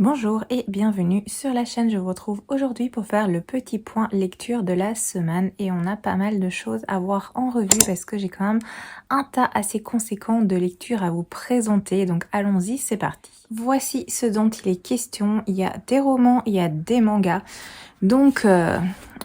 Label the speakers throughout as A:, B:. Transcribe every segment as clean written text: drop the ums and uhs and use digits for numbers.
A: Bonjour et bienvenue sur la chaîne, je vous retrouve aujourd'hui pour faire le petit point lecture de la semaine et on a pas mal de choses à voir en revue parce que j'ai quand même un tas assez conséquent de lectures à vous présenter, donc allons-y, c'est parti. Voici ce dont il est question, il y a des romans, il y a des mangas, donc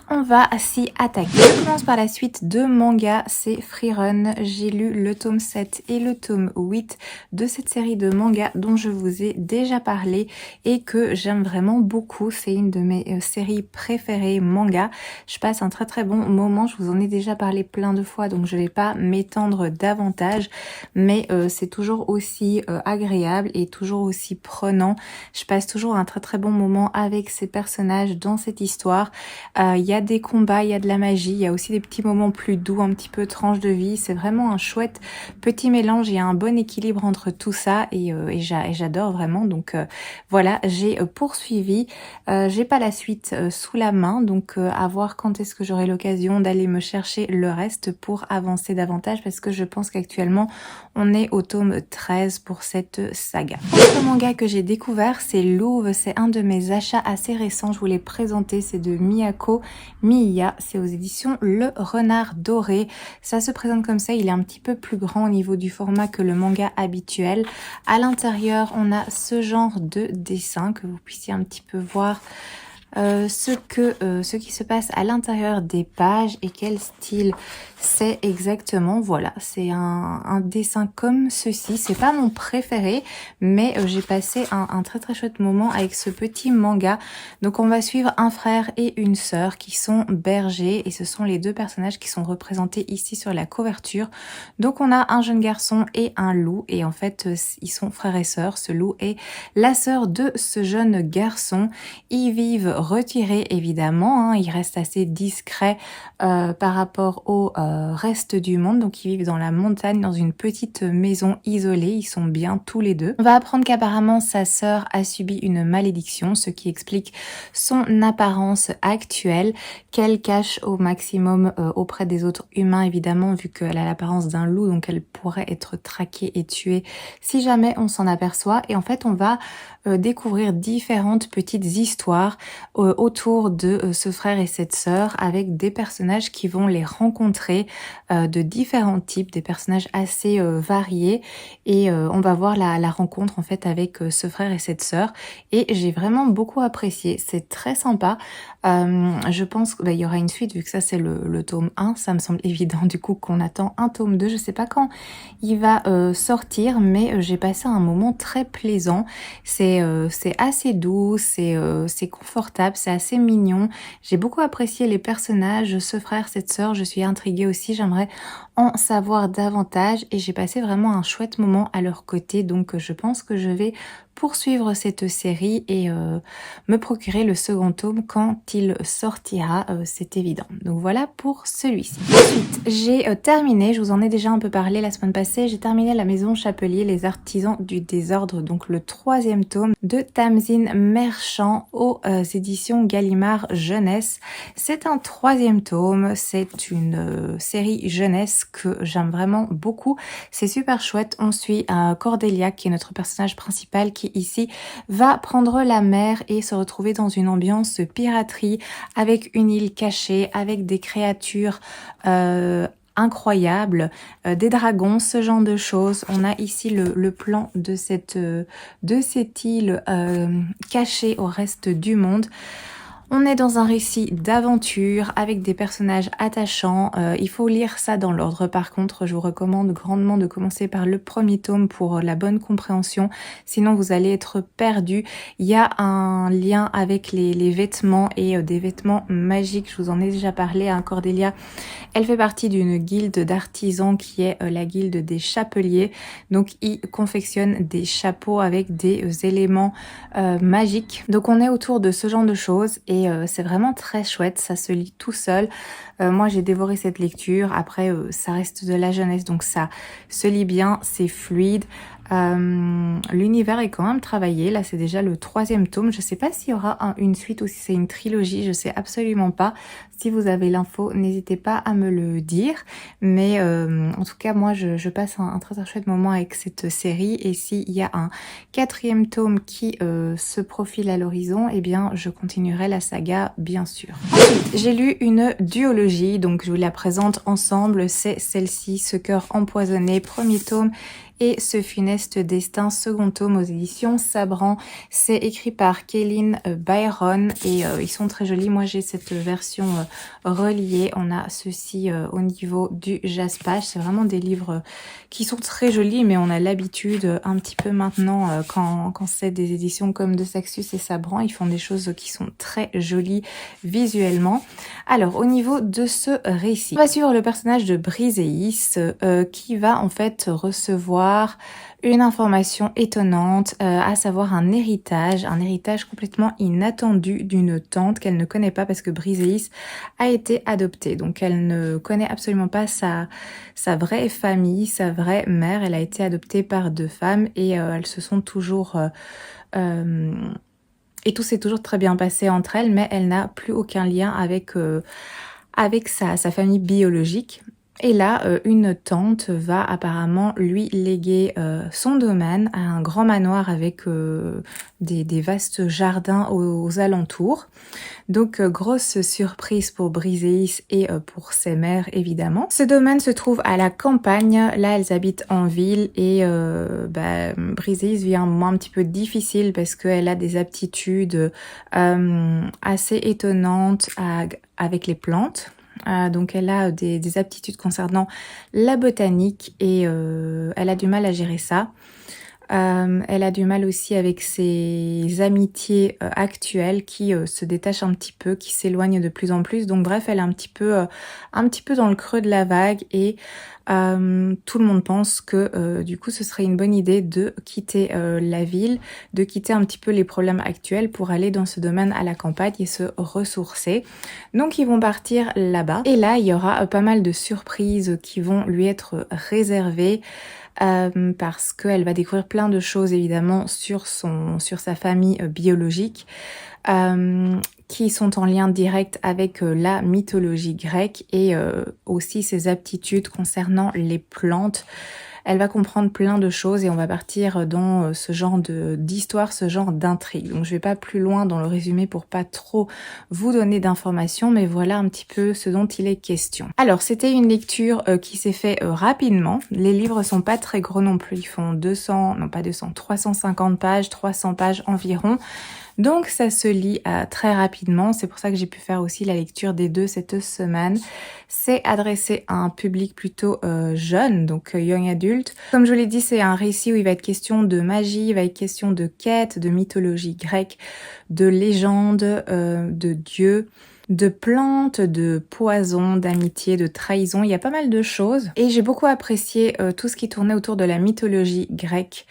A: on va s'y attaquer. Je commence par la suite de manga, c'est Free Run. J'ai lu le tome 7 et le tome 8 de cette série de manga dont je vous ai déjà parlé et que j'aime vraiment beaucoup. C'est une de mes séries préférées manga. Je passe un très bon moment, je vous en ai déjà parlé plein de fois donc je vais pas m'étendre davantage, mais c'est toujours aussi agréable et toujours aussi prenant. Je passe toujours un très bon moment avec ces personnages dans cette histoire. Il y a des combats, il y a de la magie, il y a aussi des petits moments plus doux, un petit peu tranche de vie. C'est vraiment un chouette petit mélange, il y a un bon équilibre entre tout ça et j'adore vraiment. Donc voilà, j'ai poursuivi. J'ai pas la suite sous la main, donc à voir quand est-ce que j'aurai l'occasion d'aller me chercher le reste pour avancer davantage parce que je pense qu'actuellement on est au tome 13 pour cette saga. Autre manga que j'ai découvert, c'est Louvre, c'est un de mes achats assez récents, je vous l'ai présenté, c'est de Miyako Miya, c'est aux éditions Le Renard Doré. Ça se présente comme ça, il est un petit peu plus grand au niveau du format que le manga habituel. À l'intérieur, on a ce genre de dessin que vous puissiez un petit peu voir ce qui se passe à l'intérieur des pages et quel style c'est exactement. Voilà, c'est un dessin comme ceci. C'est pas mon préféré, mais j'ai passé un très chouette moment avec ce petit manga. Donc on va suivre un frère et une sœur qui sont bergers et ce sont les deux personnages qui sont représentés ici sur la couverture. Donc on a un jeune garçon et un loup et en fait ils sont frères et sœurs. Ce loup est la sœur de ce jeune garçon. Ils vivent retiré évidemment, hein, il reste assez discret par rapport au reste du monde. Donc ils vivent dans la montagne, dans une petite maison isolée, ils sont bien tous les deux. On va apprendre qu'apparemment sa sœur a subi une malédiction, ce qui explique son apparence actuelle, qu'elle cache au maximum auprès des autres humains évidemment, vu qu'elle a l'apparence d'un loup, donc elle pourrait être traquée et tuée si jamais on s'en aperçoit. Et en fait on va découvrir différentes petites histoires autour de ce frère et cette sœur, avec des personnages qui vont les rencontrer de différents types, des personnages assez variés, et on va voir la rencontre en fait avec ce frère et cette sœur, et j'ai vraiment beaucoup apprécié, c'est très sympa. Je pense qu'il y aura une suite vu que ça c'est le tome 1, ça me semble évident du coup qu'on attend un tome 2, je sais pas quand il va sortir, mais j'ai passé un moment très plaisant. C'est assez doux, c'est confortable, c'est assez mignon. J'ai beaucoup apprécié les personnages, ce frère, cette sœur, je suis intriguée aussi, j'aimerais en savoir davantage, et j'ai passé vraiment un chouette moment à leur côté, donc je pense que je vais poursuivre cette série et me procurer le second tome quand il sortira, c'est évident. Donc voilà pour celui-ci. Ensuite, j'ai terminé, je vous en ai déjà un peu parlé la semaine passée, j'ai terminé La Maison Chapelier, les artisans du désordre, donc le 3e tome de Tamzin Merchant aux éditions Gallimard Jeunesse. C'est un 3e tome, c'est une série jeunesse que j'aime vraiment beaucoup, c'est super chouette. On suit Cordelia qui est notre personnage principal, qui ici va prendre la mer et se retrouver dans une ambiance piraterie avec une île cachée, avec des créatures incroyables, des dragons, ce genre de choses. On a ici le plan de cette île cachée au reste du monde. On est dans un récit d'aventure avec des personnages attachants. Il faut lire ça dans l'ordre. Par contre, je vous recommande grandement de commencer par le 1er tome pour la bonne compréhension. Sinon, vous allez être perdu. Il y a un lien avec les vêtements et des vêtements magiques. Je vous en ai déjà parlé, hein, Cordelia. Elle fait partie d'une guilde d'artisans qui est la guilde des chapeliers. Donc, ils confectionnent des chapeaux avec des éléments magiques. Donc, on est autour de ce genre de choses. Et c'est vraiment très chouette, ça se lit tout seul. Moi j'ai dévoré cette lecture, après ça reste de la jeunesse donc ça se lit bien, c'est fluide. L'univers est quand même travaillé, là c'est déjà le 3e tome, je sais pas s'il y aura une suite ou si c'est une trilogie, je sais absolument pas. Si vous avez l'info, n'hésitez pas à me le dire, mais en tout cas moi je passe un très chouette moment avec cette série, et s'il y a un 4e tome qui se profile à l'horizon, eh bien je continuerai la saga bien sûr. Ensuite, j'ai lu une duologie, donc je vous la présente ensemble, c'est celle-ci, Ce cœur empoisonné, 1er tome, et Ce funeste destin, 2e tome aux éditions Sabran. C'est écrit par Kéline Byron et ils sont très jolis. Moi j'ai cette version reliée, on a ceci au niveau du jaspage. C'est vraiment des livres qui sont très jolis, mais on a l'habitude un petit peu maintenant quand c'est des éditions comme de Saxus et Sabran, ils font des choses qui sont très jolies visuellement. Alors au niveau de ce récit, on va suivre le personnage de Briseis qui va en fait recevoir une information étonnante, à savoir un héritage complètement inattendu d'une tante qu'elle ne connaît pas parce que Briseis a été adoptée. Donc elle ne connaît absolument pas sa vraie famille, sa vraie mère. Elle a été adoptée par 2 femmes et elles se sont toujours... et tout s'est toujours très bien passé entre elles, mais elle n'a plus aucun lien avec sa famille biologique. Et là, une tante va apparemment lui léguer son domaine à un grand manoir avec des vastes jardins aux alentours. Donc, grosse surprise pour Briseis et pour ses mères, évidemment. Ce domaine se trouve à la campagne. Là, elles habitent en ville et Briseis vit un moment un petit peu difficile parce qu'elle a des aptitudes assez étonnantes avec les plantes. Donc elle a des aptitudes concernant la botanique et elle a du mal à gérer ça. Elle a du mal aussi avec ses amitiés actuelles qui se détachent un petit peu, qui s'éloignent de plus en plus. Donc bref, elle est un petit peu dans le creux de la vague et tout le monde pense que du coup ce serait une bonne idée de quitter la ville, de quitter un petit peu les problèmes actuels pour aller dans ce domaine à la campagne et se ressourcer. Donc ils vont partir là-bas et là il y aura pas mal de surprises qui vont lui être réservées. Parce qu'elle va découvrir plein de choses évidemment sur sa famille biologique qui sont en lien direct avec la mythologie grecque et aussi ses aptitudes concernant les plantes. Elle va comprendre plein de choses et on va partir dans ce genre d'histoire, ce genre d'intrigue. Donc je vais pas plus loin dans le résumé pour pas trop vous donner d'informations, mais voilà un petit peu ce dont il est question. Alors c'était une lecture qui s'est fait rapidement. Les livres sont pas très gros non plus, ils font 350 pages, 300 pages environ. Donc ça se lit très rapidement, c'est pour ça que j'ai pu faire aussi la lecture des deux cette semaine. C'est adressé à un public plutôt jeune, donc young adulte. Comme je vous l'ai dit, c'est un récit où il va être question de magie, il va être question de quête, de mythologie grecque, de légendes, de dieux, de plantes, de poisons, d'amitié, de trahison. Il y a pas mal de choses et j'ai beaucoup apprécié tout ce qui tournait autour de la mythologie grecque.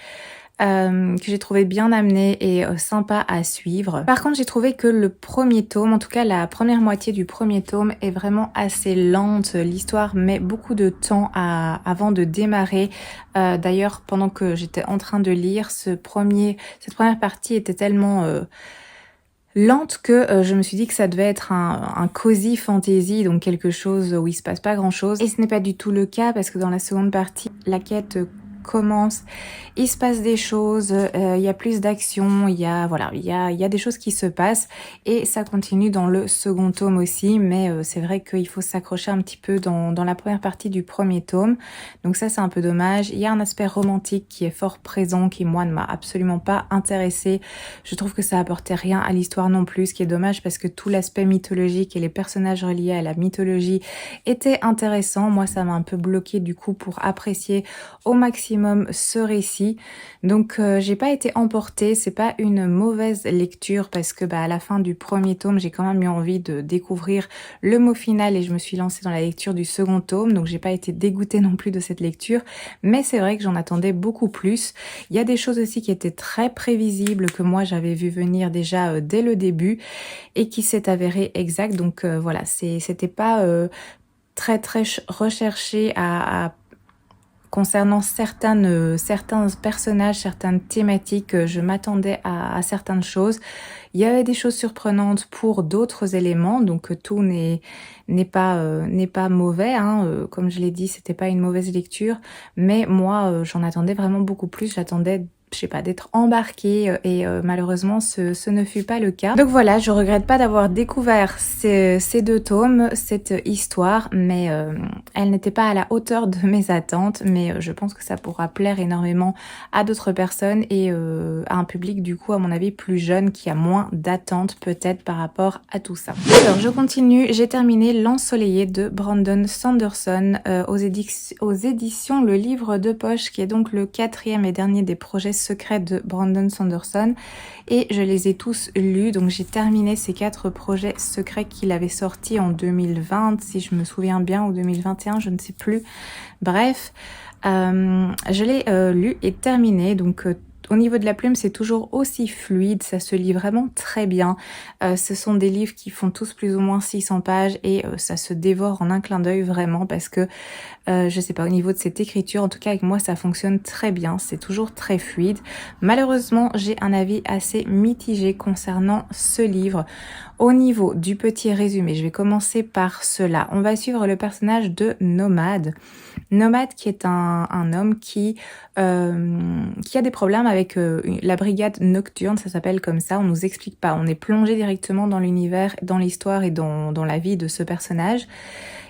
A: Que j'ai trouvé bien amené et sympa à suivre. Par contre, j'ai trouvé que le premier tome, en tout cas la première moitié du premier tome, est vraiment assez lente. L'histoire met beaucoup de temps avant de démarrer. D'ailleurs, pendant que j'étais en train de lire, cette première partie était tellement lente que je me suis dit que ça devait être un cozy fantasy, donc quelque chose où il se passe pas grand chose. Et ce n'est pas du tout le cas parce que dans la seconde partie, la quête commence, il se passe des choses, il y a plus d'action, il y a des choses qui se passent et ça continue dans le second tome aussi, mais c'est vrai qu'il faut s'accrocher un petit peu dans la première partie du premier tome, donc ça c'est un peu dommage. Il y a un aspect romantique qui est fort présent, qui moi ne m'a absolument pas intéressée. Je trouve que ça apportait rien à l'histoire non plus, ce qui est dommage parce que tout l'aspect mythologique et les personnages reliés à la mythologie étaient intéressants. Moi ça m'a un peu bloqué du coup pour apprécier au maximum ce récit. Donc j'ai pas été emportée, c'est pas une mauvaise lecture parce que à la fin du premier tome, j'ai quand même eu envie de découvrir le mot final et je me suis lancée dans la lecture du second tome, donc j'ai pas été dégoûtée non plus de cette lecture, mais c'est vrai que j'en attendais beaucoup plus. Il y a des choses aussi qui étaient très prévisibles que moi j'avais vu venir déjà dès le début et qui s'est avéré exact. Donc voilà, c'était pas très recherché concernant certains personnages, certaines thématiques, je m'attendais à certaines choses. Il y avait des choses surprenantes pour d'autres éléments, donc tout n'est pas mauvais. Hein. Comme je l'ai dit, c'était pas une mauvaise lecture, mais moi j'en attendais vraiment beaucoup plus. J'attendais, je sais pas, d'être embarquée et malheureusement ce ne fut pas le cas. Donc voilà, je regrette pas d'avoir découvert ces deux tomes, cette histoire, mais elle n'était pas à la hauteur de mes attentes, mais je pense que ça pourra plaire énormément à d'autres personnes et à un public du coup à mon avis plus jeune qui a moins d'attentes peut-être par rapport à tout ça. Alors je continue, j'ai terminé L'Ensoleillé de Brandon Sanderson aux éditions Le Livre de Poche, qui est donc le 4e et dernier des projets secrets de Brandon Sanderson, et je les ai tous lus. Donc j'ai terminé ces 4 projets secrets qu'il avait sortis en 2020 si je me souviens bien, ou 2021, je ne sais plus. Bref, je l'ai lu et terminé. Donc au niveau de la plume, c'est toujours aussi fluide, ça se lit vraiment très bien. Ce sont des livres qui font tous plus ou moins 600 pages et ça se dévore en un clin d'œil vraiment parce que, je sais pas, au niveau de cette écriture, en tout cas avec moi, ça fonctionne très bien, c'est toujours très fluide. Malheureusement, j'ai un avis assez mitigé concernant ce livre. Au niveau du petit résumé, je vais commencer par cela. On va suivre le personnage de Nomade. Nomade qui est un homme qui a des problèmes avec la brigade nocturne, ça s'appelle comme ça, on nous explique pas, on est plongé directement dans l'univers, dans l'histoire et dans la vie de ce personnage.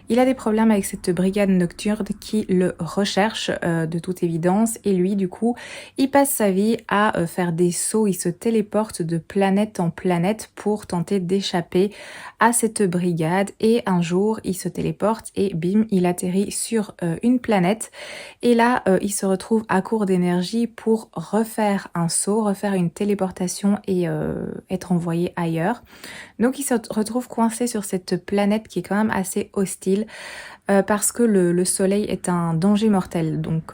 A: Il a des problèmes avec cette brigade nocturne qui le recherche de toute évidence et lui du coup il passe sa vie à faire des sauts, il se téléporte de planète en planète pour tenter d'échapper à cette brigade et un jour il se téléporte et bim il atterrit sur une planète et là il se retrouve à court d'énergie pour refaire un saut, refaire une téléportation et être envoyé ailleurs. Donc il se retrouve coincé sur cette planète qui est quand même assez hostile parce que le soleil est un danger mortel. Donc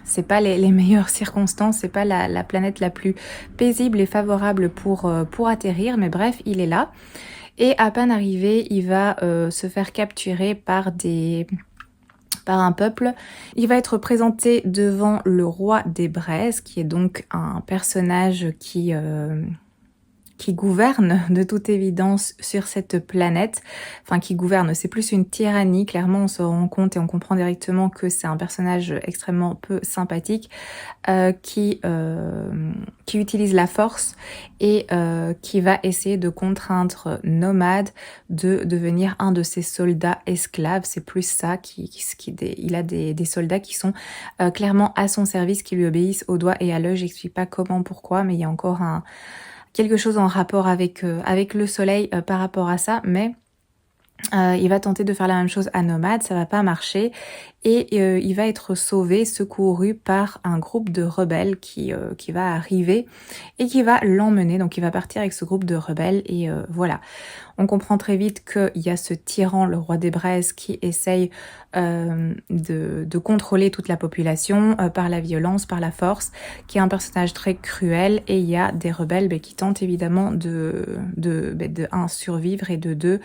A: c'est pas les meilleures circonstances, c'est pas la planète la plus paisible et favorable pour atterrir, mais bref, il est là. Et à peine arrivé, il va se faire capturer par un peuple. Il va être présenté devant le roi des Braises, qui est donc un personnage qui gouverne de toute évidence sur cette planète, enfin qui gouverne, c'est plus une tyrannie, clairement on se rend compte et on comprend directement que c'est un personnage extrêmement peu sympathique qui utilise la force et qui va essayer de contraindre Nomade de devenir un de ses soldats esclaves, c'est plus ça, il a des soldats qui sont clairement à son service, qui lui obéissent au doigt et à l'œil, j'explique pas comment, pourquoi, mais il y a encore quelque chose en rapport avec le soleil par rapport à ça, mais il va tenter de faire la même chose à Nomade, ça va pas marcher et il va être sauvé, secouru par un groupe de rebelles qui va arriver et qui va l'emmener. Donc il va partir avec ce groupe de rebelles et voilà. On comprend très vite qu'il y a ce tyran, le roi des Braises, qui essaye de contrôler toute la population par la violence, par la force, qui est un personnage très cruel et il y a des rebelles qui tentent évidemment de survivre et de deux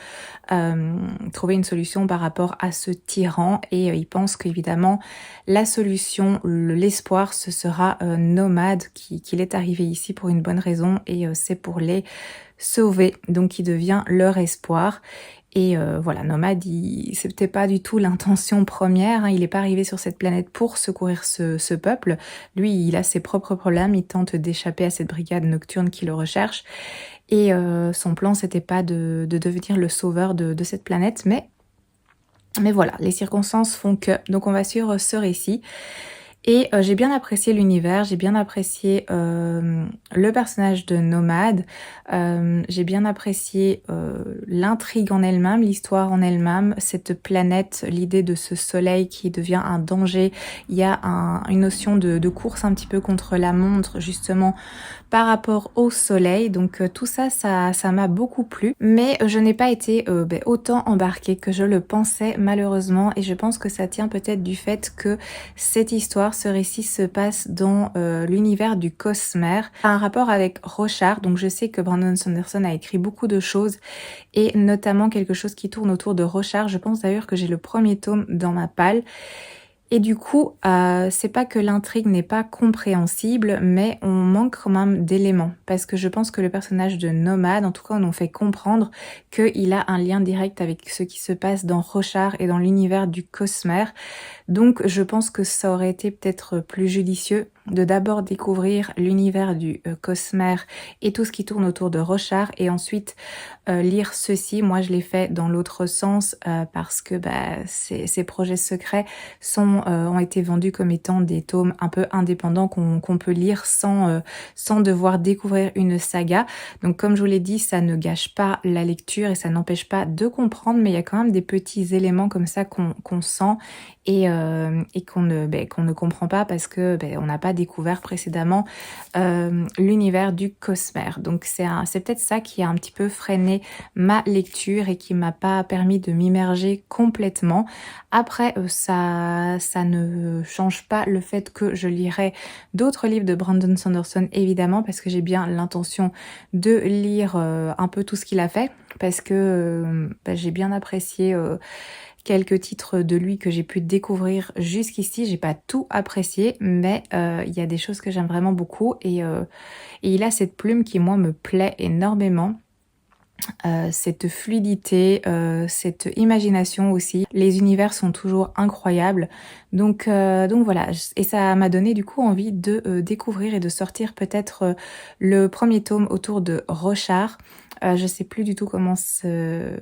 A: trouver une solution par rapport à ce tyran et ils pensent qu'évidemment la solution, l'espoir, ce sera Nomade qu'il est arrivé ici pour une bonne raison et c'est pour les sauver, donc il devient leur espoir. Et voilà, Nomade, c'était pas du tout l'intention première, hein, il n'est pas arrivé sur cette planète pour secourir ce peuple. Lui, il a ses propres problèmes, il tente d'échapper à cette brigade nocturne qui le recherche. Et son plan, c'était pas de devenir le sauveur de cette planète, mais voilà, les circonstances font que. Donc on va suivre ce récit. Et j'ai bien apprécié l'univers, j'ai bien apprécié le personnage de Nomade, j'ai bien apprécié l'intrigue en elle-même, l'histoire en elle-même, cette planète, l'idée de ce soleil qui devient un danger. Il y a une notion de course un petit peu contre la montre justement par rapport au soleil. Donc tout ça, ça m'a beaucoup plu. Mais je n'ai pas été autant embarquée que je le pensais malheureusement. Et je pense que ça tient peut-être du fait que cette histoire, ce récit se passe dans l'univers du Cosmere, un rapport avec Rochard. Donc je sais que Brandon Sanderson a écrit beaucoup de choses et notamment quelque chose qui tourne autour de Rochard. Je pense d'ailleurs que j'ai le premier tome dans ma palle. Et du coup, c'est pas que l'intrigue n'est pas compréhensible, mais on manque quand même d'éléments. Parce que je pense que le personnage de Nomade, en tout cas, on nous fait comprendre qu'il a un lien direct avec ce qui se passe dans Rochard et dans l'univers du Cosmere. Donc je pense que ça aurait été peut-être plus judicieux de d'abord découvrir l'univers du Cosmere et tout ce qui tourne autour de Rochard et ensuite lire ceci. Moi je l'ai fait dans l'autre sens parce que ces projets secrets ont été vendus comme étant des tomes un peu indépendants qu'on peut lire sans devoir découvrir une saga. Donc comme je vous l'ai dit, ça ne gâche pas la lecture et ça n'empêche pas de comprendre, mais il y a quand même des petits éléments comme ça qu'on sent et qu'on ne comprend pas parce que on n'a pas découvert précédemment l'univers du Cosmere. Donc c'est peut-être ça qui a un petit peu freiné ma lecture et qui m'a pas permis de m'immerger complètement. Après ça ne change pas le fait que je lirai d'autres livres de Brandon Sanderson évidemment parce que j'ai bien l'intention de lire un peu tout ce qu'il a fait parce que j'ai bien apprécié quelques titres de lui que j'ai pu découvrir jusqu'ici. J'ai pas tout apprécié, mais il y a des choses que j'aime vraiment beaucoup et il a cette plume qui moi me plaît énormément. Cette fluidité, cette imagination aussi. Les univers sont toujours incroyables. Donc voilà. Et ça m'a donné du coup envie de découvrir et de sortir peut-être le premier tome autour de Rochard. Je sais plus du tout comment se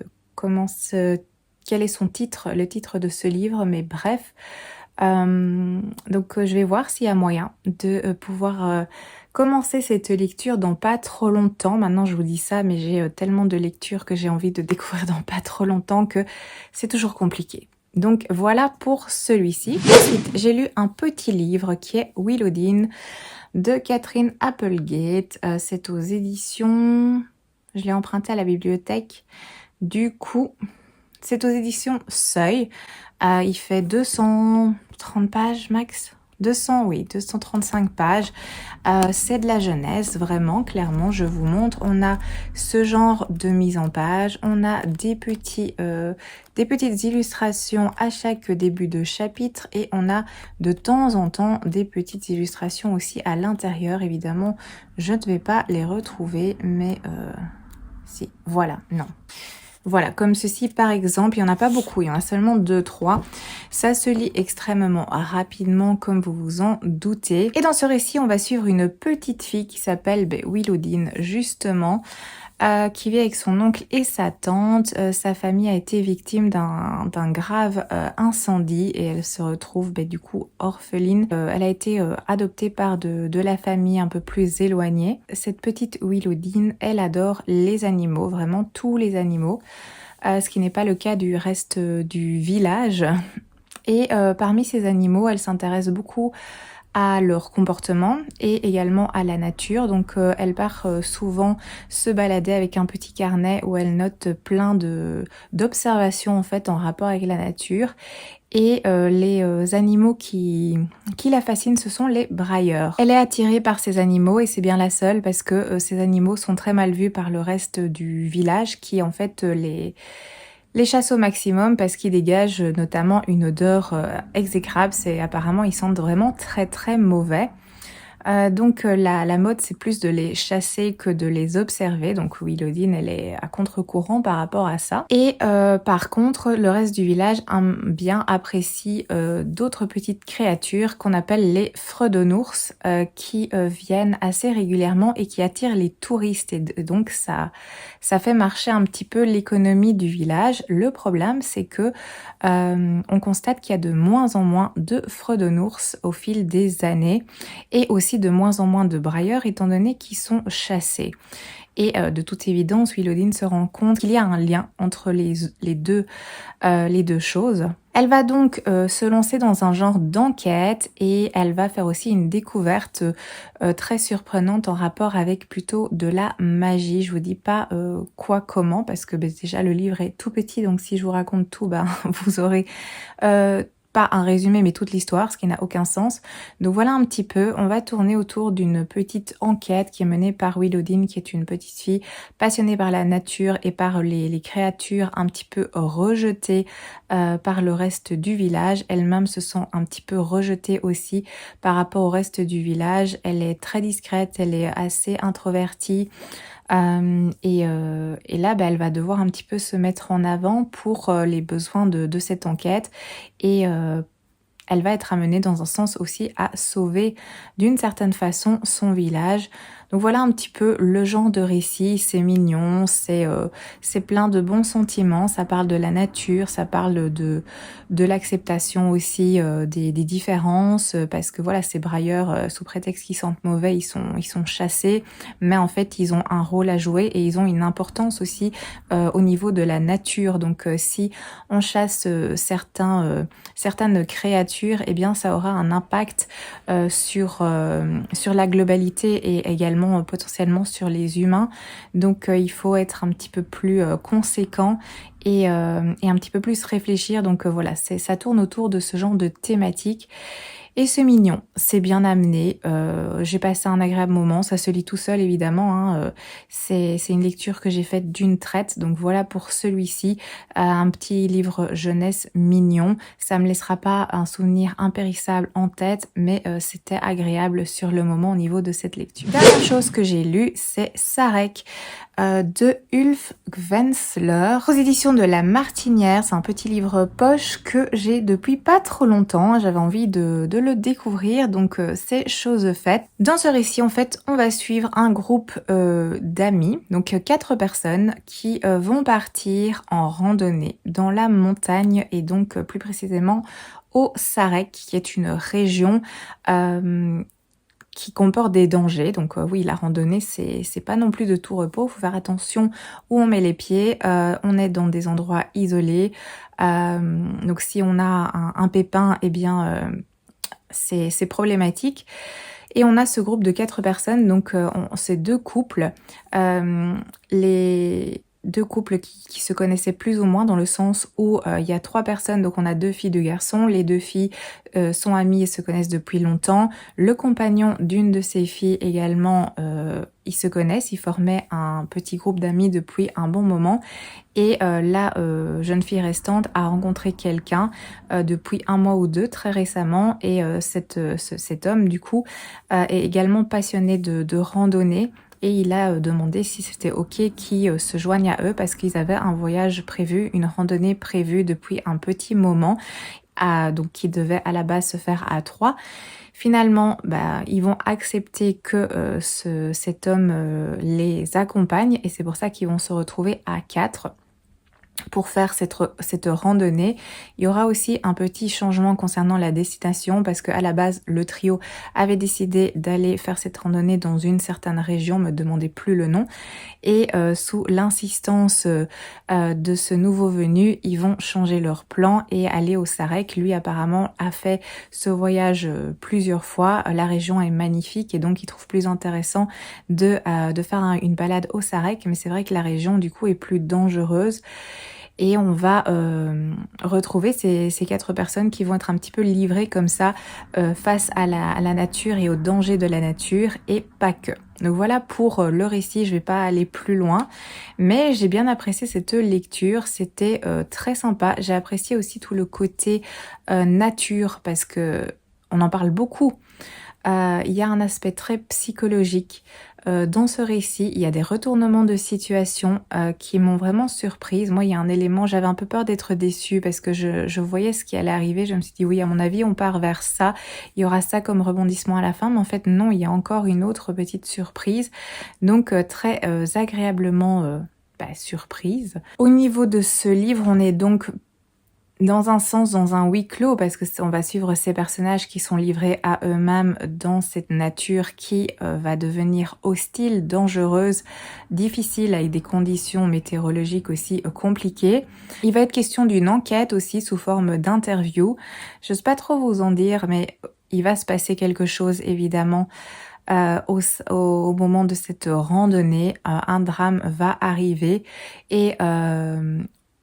A: quel est son titre, le titre de ce livre, mais bref. Donc je vais voir s'il y a moyen de pouvoir commencer cette lecture dans pas trop longtemps. Maintenant je vous dis ça, mais j'ai tellement de lectures que j'ai envie de découvrir dans pas trop longtemps que c'est toujours compliqué. Donc voilà pour celui-ci. Ensuite, j'ai lu un petit livre qui est Willowdene de Catherine Applegate. C'est aux éditions... Je l'ai emprunté à la bibliothèque. Du coup, c'est aux éditions Seuil. Il fait 230 pages max. 235 pages. C'est de la jeunesse, vraiment, clairement, je vous montre. On a ce genre de mise en page. On a des petites illustrations à chaque début de chapitre. Et on a de temps en temps des petites illustrations aussi à l'intérieur. Évidemment, je ne vais pas les retrouver, mais si, voilà, non. Voilà, comme ceci par exemple, il n'y en a pas beaucoup, il y en a seulement 2-3. Ça se lit extrêmement rapidement comme vous vous en doutez. Et dans ce récit, on va suivre une petite fille qui s'appelle Willowdene justement, qui vit avec son oncle et sa tante. Sa famille a été victime d'un grave incendie et elle se retrouve du coup orpheline. Elle a été adoptée par de la famille un peu plus éloignée. Cette petite Willowdene, elle adore les animaux, vraiment tous les animaux, ce qui n'est pas le cas du reste du village. Et parmi ces animaux, elle s'intéresse beaucoup à leur comportement et également à la nature. Donc elle part souvent se balader avec un petit carnet où elle note plein d'observations en fait en rapport avec la nature. Et les animaux qui la fascinent, ce sont les brailleurs. Elle est attirée par ces animaux et c'est bien la seule parce que ces animaux sont très mal vus par le reste du village qui en fait les chasse au maximum parce qu'ils dégagent notamment une odeur exécrable. Apparemment, ils sentent vraiment très très mauvais. Donc la mode, c'est plus de les chasser que de les observer. Donc Willowdene, elle est à contre-courant par rapport à ça. Et par contre, le reste du village bien apprécie d'autres petites créatures qu'on appelle les fredonnours, qui viennent assez régulièrement et qui attirent les touristes. Et donc ça fait marcher un petit peu l'économie du village. Le problème, c'est que on constate qu'il y a de moins en moins de fredonnours au fil des années et aussi de moins en moins de brailleurs étant donné qu'ils sont chassés. Et de toute évidence, Willowdene se rend compte qu'il y a un lien entre les deux choses. Elle va donc se lancer dans un genre d'enquête et elle va faire aussi une découverte très surprenante en rapport avec plutôt de la magie. Je vous dis pas quoi, comment, parce que déjà le livre est tout petit, donc si je vous raconte tout, vous aurez pas un résumé mais toute l'histoire, ce qui n'a aucun sens. Donc voilà un petit peu, on va tourner autour d'une petite enquête qui est menée par Willowdene, qui est une petite fille passionnée par la nature et par les créatures un petit peu rejetées par le reste du village. Elle-même se sent un petit peu rejetée aussi par rapport au reste du village. Elle est très discrète, elle est assez introvertie. Et là, elle va devoir un petit peu se mettre en avant pour les besoins de cette enquête et elle va être amenée dans un sens aussi à sauver d'une certaine façon son village. Donc voilà un petit peu le genre de récit, c'est mignon, c'est plein de bons sentiments, ça parle de la nature, ça parle de l'acceptation aussi des différences, parce que voilà, ces brailleurs, sous prétexte qu'ils sentent mauvais, ils sont chassés, mais en fait ils ont un rôle à jouer et ils ont une importance aussi au niveau de la nature. Donc si on chasse certaines créatures, eh bien ça aura un impact sur la globalité et également potentiellement sur les humains. Donc il faut être un petit peu plus conséquent et un petit peu plus réfléchir. Donc voilà, ça tourne autour de ce genre de thématique. Et c'est mignon, c'est bien amené, j'ai passé un agréable moment, ça se lit tout seul évidemment, hein, c'est une lecture que j'ai faite d'une traite, donc voilà pour celui-ci, un petit livre jeunesse mignon, ça me laissera pas un souvenir impérissable en tête, mais c'était agréable sur le moment au niveau de cette lecture. Dernière chose que j'ai lue, c'est Sarek de Ulf Gvensler, aux éditions de La Martinière. C'est un petit livre poche que j'ai depuis pas trop longtemps, j'avais envie de le le découvrir, donc c'est chose faite. Dans ce récit, en fait, on va suivre un groupe d'amis, donc 4 personnes qui vont partir en randonnée dans la montagne et donc plus précisément au Sarek, qui est une région qui comporte des dangers. Donc oui, la randonnée, c'est pas non plus de tout repos. Il faut faire attention où on met les pieds. On est dans des endroits isolés. Donc si on a un pépin, eh bien c'est problématique. Et on a ce groupe de 4 personnes, donc c'est 2 couples. Les 2 couples qui se connaissaient plus ou moins dans le sens où il y a 3 personnes, donc on a 2 filles, 2 garçons. Les 2 filles sont amies et se connaissent depuis longtemps. Le compagnon d'une de ces filles également, ils se connaissent, ils formaient un petit groupe d'amis depuis un bon moment. Et la jeune fille restante a rencontré quelqu'un depuis 1 mois ou 2 très récemment. Et cet homme, du coup, est également passionné de randonnée. Et il a demandé si c'était ok qu'ils se joignent à eux parce qu'ils avaient un voyage prévu, une randonnée prévue depuis un petit moment, donc qui devait à la base se faire à 3. Finalement, ils vont accepter que cet homme les accompagne et c'est pour ça qu'ils vont se retrouver à 4. Pour faire cette randonnée. Il y aura aussi un petit changement concernant la destination parce qu'à la base, le trio avait décidé d'aller faire cette randonnée dans une certaine région, me demandez plus le nom. Et sous l'insistance de ce nouveau venu, ils vont changer leur plan et aller au Sarek. Lui apparemment a fait ce voyage plusieurs fois. La région est magnifique et donc il trouve plus intéressant de faire une balade au Sarek. Mais c'est vrai que la région du coup est plus dangereuse. Et on va retrouver ces 4 personnes qui vont être un petit peu livrées comme ça face à la nature et aux dangers de la nature et pas que. Donc voilà pour le récit, je vais pas aller plus loin, mais j'ai bien apprécié cette lecture, c'était très sympa. J'ai apprécié aussi tout le côté nature parce que on en parle beaucoup. Il y a un aspect très psychologique dans ce récit. Il y a des retournements de situation qui m'ont vraiment surprise. Moi, il y a un élément, j'avais un peu peur d'être déçue parce que je voyais ce qui allait arriver. Je me suis dit, oui, à mon avis, on part vers ça. Il y aura ça comme rebondissement à la fin. Mais en fait, non, il y a encore une autre petite surprise. Donc, très agréablement surprise. Au niveau de ce livre, on est donc dans un sens, dans un huis clos, parce que on va suivre ces personnages qui sont livrés à eux-mêmes dans cette nature qui va devenir hostile, dangereuse, difficile, avec des conditions météorologiques aussi compliquées. Il va être question d'une enquête aussi sous forme d'interview. J'ose pas trop vous en dire, mais il va se passer quelque chose évidemment. Au moment de cette randonnée, un drame va arriver et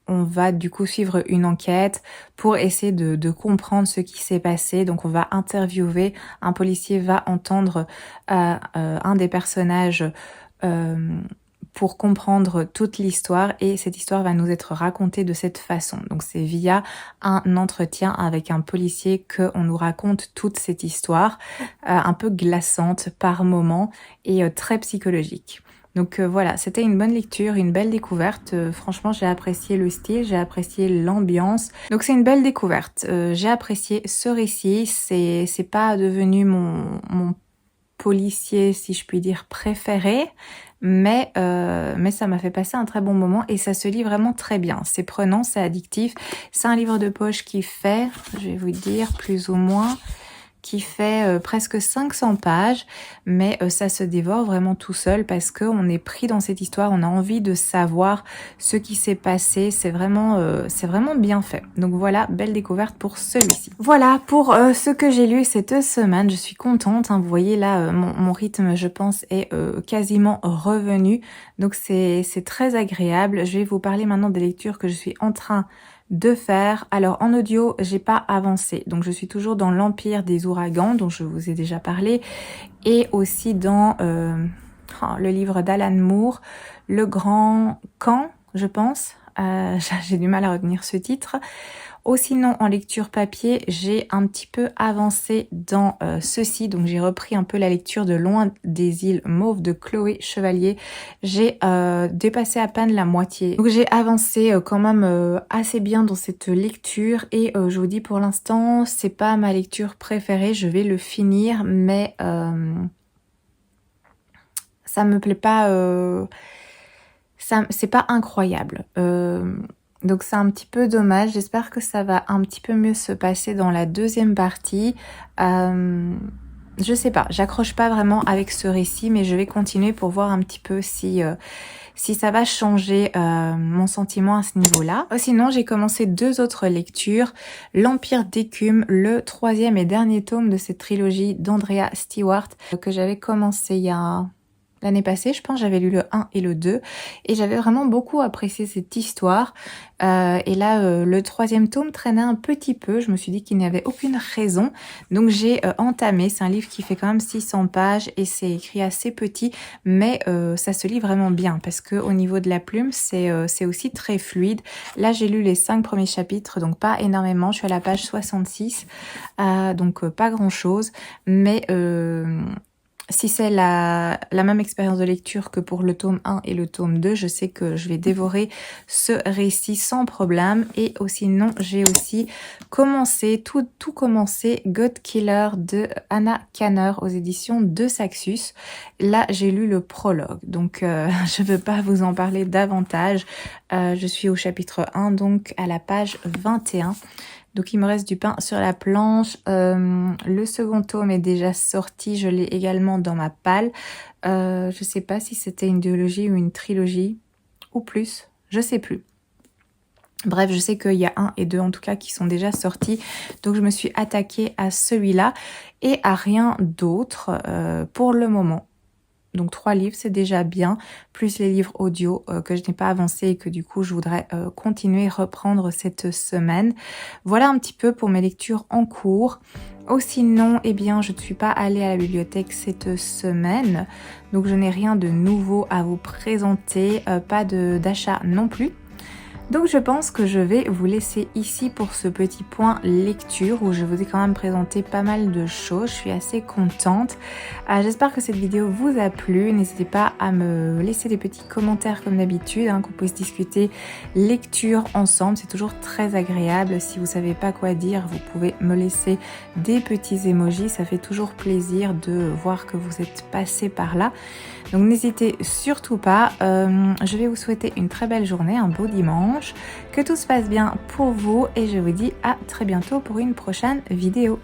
A: on va du coup suivre une enquête pour essayer de comprendre ce qui s'est passé. Donc on va interviewer, un policier va entendre un des personnages pour comprendre toute l'histoire et cette histoire va nous être racontée de cette façon. Donc c'est via un entretien avec un policier qu'on nous raconte toute cette histoire, un peu glaçante par moment et très psychologique. Donc voilà, c'était une bonne lecture, une belle découverte. Franchement, j'ai apprécié le style, j'ai apprécié l'ambiance. Donc c'est une belle découverte. J'ai apprécié ce récit. C'est pas devenu mon policier, si je puis dire, préféré, mais ça m'a fait passer un très bon moment et ça se lit vraiment très bien. C'est prenant, c'est addictif. C'est un livre de poche qui fait, je vais vous dire, plus ou moins, qui fait presque 500 pages, mais ça se dévore vraiment tout seul parce qu'on est pris dans cette histoire, on a envie de savoir ce qui s'est passé, c'est vraiment bien fait. Donc voilà, belle découverte pour celui-ci. Voilà pour ce que j'ai lu cette semaine, je suis contente, hein. Vous voyez là, mon rythme je pense est quasiment revenu, donc c'est très agréable. Je vais vous parler maintenant des lectures que je suis en train de faire. Alors en audio, j'ai pas avancé, donc je suis toujours dans l'Empire des ouragans dont je vous ai déjà parlé et aussi dans le livre d'Alan Moore, Le Grand Camp, je pense. J'ai du mal à retenir ce titre. Ou sinon en lecture papier, j'ai un petit peu avancé dans ceci. Donc j'ai repris un peu la lecture de Loin des îles mauves de Chloé Chevalier. J'ai dépassé à peine la moitié. Donc j'ai avancé quand même assez bien dans cette lecture et je vous dis pour l'instant c'est pas ma lecture préférée. Je vais le finir mais ça me plaît pas, c'est pas incroyable. Donc c'est un petit peu dommage. J'espère que ça va un petit peu mieux se passer dans la deuxième partie. Je sais pas, j'accroche pas vraiment avec ce récit, mais je vais continuer pour voir un petit peu si ça va changer mon sentiment à ce niveau-là. Sinon, j'ai commencé 2 autres lectures. L'Empire d'écume, le 3e et dernier tome de cette trilogie d'Andrea Stewart que j'avais commencé il y a l'année passée, je pense, j'avais lu le 1 et le 2 et j'avais vraiment beaucoup apprécié cette histoire. Et là, le 3e tome traînait un petit peu. Je me suis dit qu'il n'y avait aucune raison. Donc j'ai entamé. C'est un livre qui fait quand même 600 pages et c'est écrit assez petit, mais ça se lit vraiment bien parce que au niveau de la plume, c'est aussi très fluide. Là, j'ai lu les 5 premiers chapitres, donc pas énormément. Je suis à la page 66, donc pas grand-chose, mais si c'est la même expérience de lecture que pour le tome 1 et le tome 2, je sais que je vais dévorer ce récit sans problème. Et sinon, j'ai aussi commencé, tout commencé, God Killer de Anna Kanner aux éditions de Saxus. Là, j'ai lu le prologue, donc je ne veux pas vous en parler davantage. Je suis au chapitre 1, donc à la page 21. Donc il me reste du pain sur la planche. Le second tome est déjà sorti, je l'ai également dans ma palle. Je sais pas si c'était une duologie ou une trilogie, ou plus, je sais plus. Bref, je sais qu'il y a 1 et 2 en tout cas qui sont déjà sortis. Donc je me suis attaquée à celui-là et à rien d'autre pour le moment. Donc 3 livres, c'est déjà bien, plus les livres audio que je n'ai pas avancé et que du coup je voudrais continuer, reprendre cette semaine. Voilà un petit peu pour mes lectures en cours. Sinon, eh bien, je ne suis pas allée à la bibliothèque cette semaine, donc je n'ai rien de nouveau à vous présenter, pas d'achat non plus. Donc je pense que je vais vous laisser ici pour ce petit point lecture où je vous ai quand même présenté pas mal de choses. Je suis assez contente. J'espère que cette vidéo vous a plu. N'hésitez pas à me laisser des petits commentaires comme d'habitude, qu'on puisse discuter lecture ensemble. C'est toujours très agréable. Si vous savez pas quoi dire, vous pouvez me laisser des petits emojis. Ça fait toujours plaisir de voir que vous êtes passé par là. Donc n'hésitez surtout pas. Je vais vous souhaiter une très belle journée, un beau dimanche, que tout se passe bien pour vous et je vous dis à très bientôt pour une prochaine vidéo.